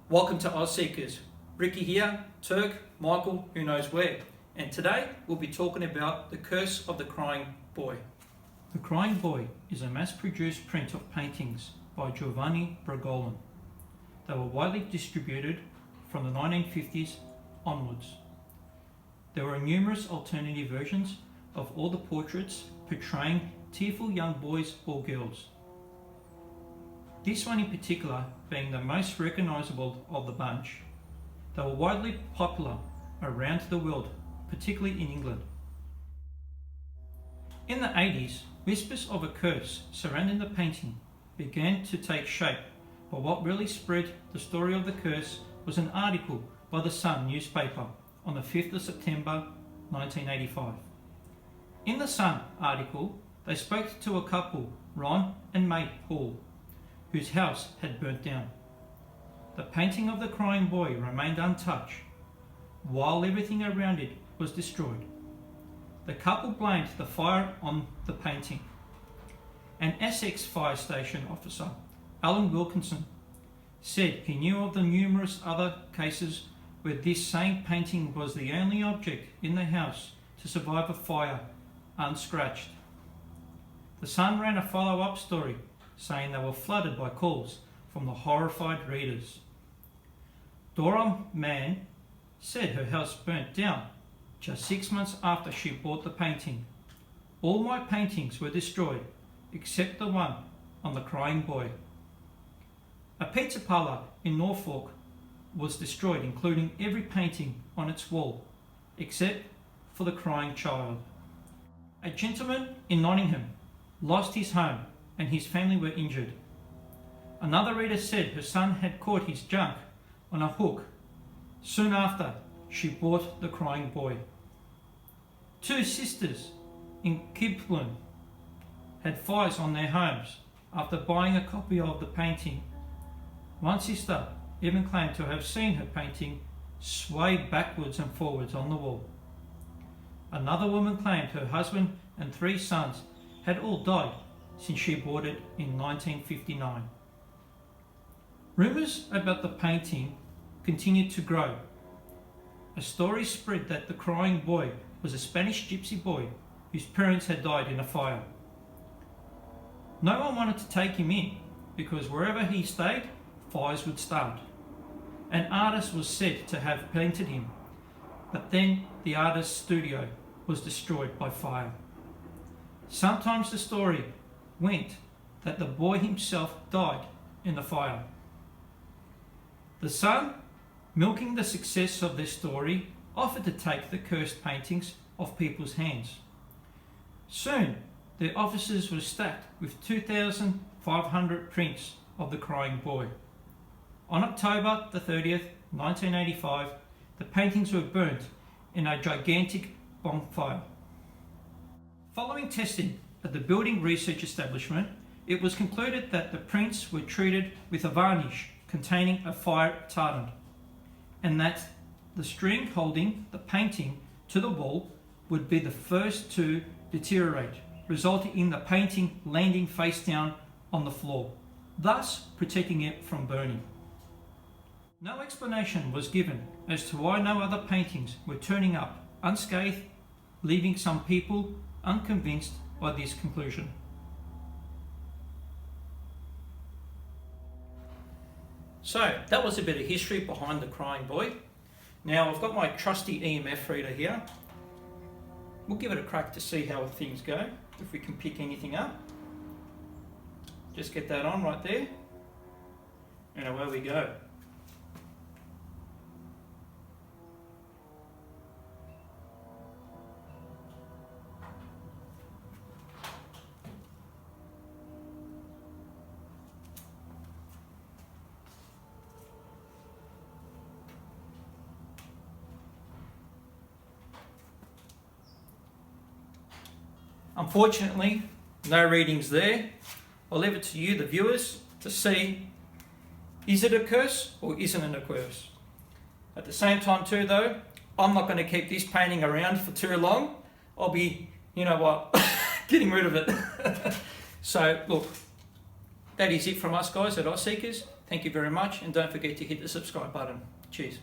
Welcome to Oz Seekers. Ricky here, Turk, Michael, who knows where. And today we'll be talking about The Curse of the Crying Boy. The Crying Boy is a mass-produced print of paintings by Giovanni Bragolin. They were widely distributed from the 1950s onwards. There were numerous alternative versions of all the portraits portraying tearful young boys or girls. This one in particular being the most recognisable of the bunch. They were widely popular around the world, particularly in England. In the 80s, whispers of a curse surrounding the painting began to take shape, but what really spread the story of the curse was an article by the Sun newspaper on the 5th of September 1985. In the Sun article, they spoke to a couple, Ron and May Paul, whose house had burnt down. The painting of the crying boy remained untouched, while everything around it was destroyed. The couple blamed the fire on the painting. An Essex fire station officer, Alan Wilkinson, said he knew of the numerous other cases where this same painting was the only object in the house to survive a fire unscratched. The Sun ran a follow-up story saying they were flooded by calls from the horrified readers. Dora Mann said her house burnt down just 6 months after she bought the painting. All my paintings were destroyed except the one on the crying boy. A pizza parlour in Norfolk was destroyed, including every painting on its wall except for the crying child. A gentleman in Nottingham lost his home and his family were injured. Another reader said her son had caught his junk on a hook soon after she bought the crying boy. Two sisters in Kiplin had fires on their homes after buying a copy of the painting. One sister even claimed to have seen her painting sway backwards and forwards on the wall. Another woman claimed her husband and 3 sons had all died since she bought it in 1959. Rumours about the painting continued to grow. A story spread that the crying boy was a Spanish gypsy boy whose parents had died in a fire. No one wanted to take him in because wherever he stayed, fires would start. An artist was said to have painted him, but then the artist's studio was destroyed by fire. Sometimes the story went that the boy himself died in the fire. The Sun, milking the success of this story, offered to take the cursed paintings off people's hands. Soon, their offices were stacked with 2,500 prints of the crying boy. On October the 30th, 1985, the paintings were burnt in a gigantic bonfire. Following testing at the building research establishment, it was concluded that the prints were treated with a varnish containing a fire retardant, and that the string holding the painting to the wall would be the first to deteriorate, resulting in the painting landing face down on the floor, thus protecting it from burning. No explanation was given as to why no other paintings were turning up unscathed, leaving some people unconvinced by this conclusion. So that was a bit of history behind the crying boy. Now I've got my trusty EMF reader here. We'll give it a crack to see how things go, if we can pick anything up. Just get that on right there, and away we go. Unfortunately, no readings there. I'll leave it to you, the viewers, to see, is it a curse or isn't it a curse? At the same time too though, I'm not going to keep this painting around for too long. I'll be, getting rid of it. So look, that is it from us guys at Oz Seekers. Thank you very much, and don't forget to hit the subscribe button. Cheers.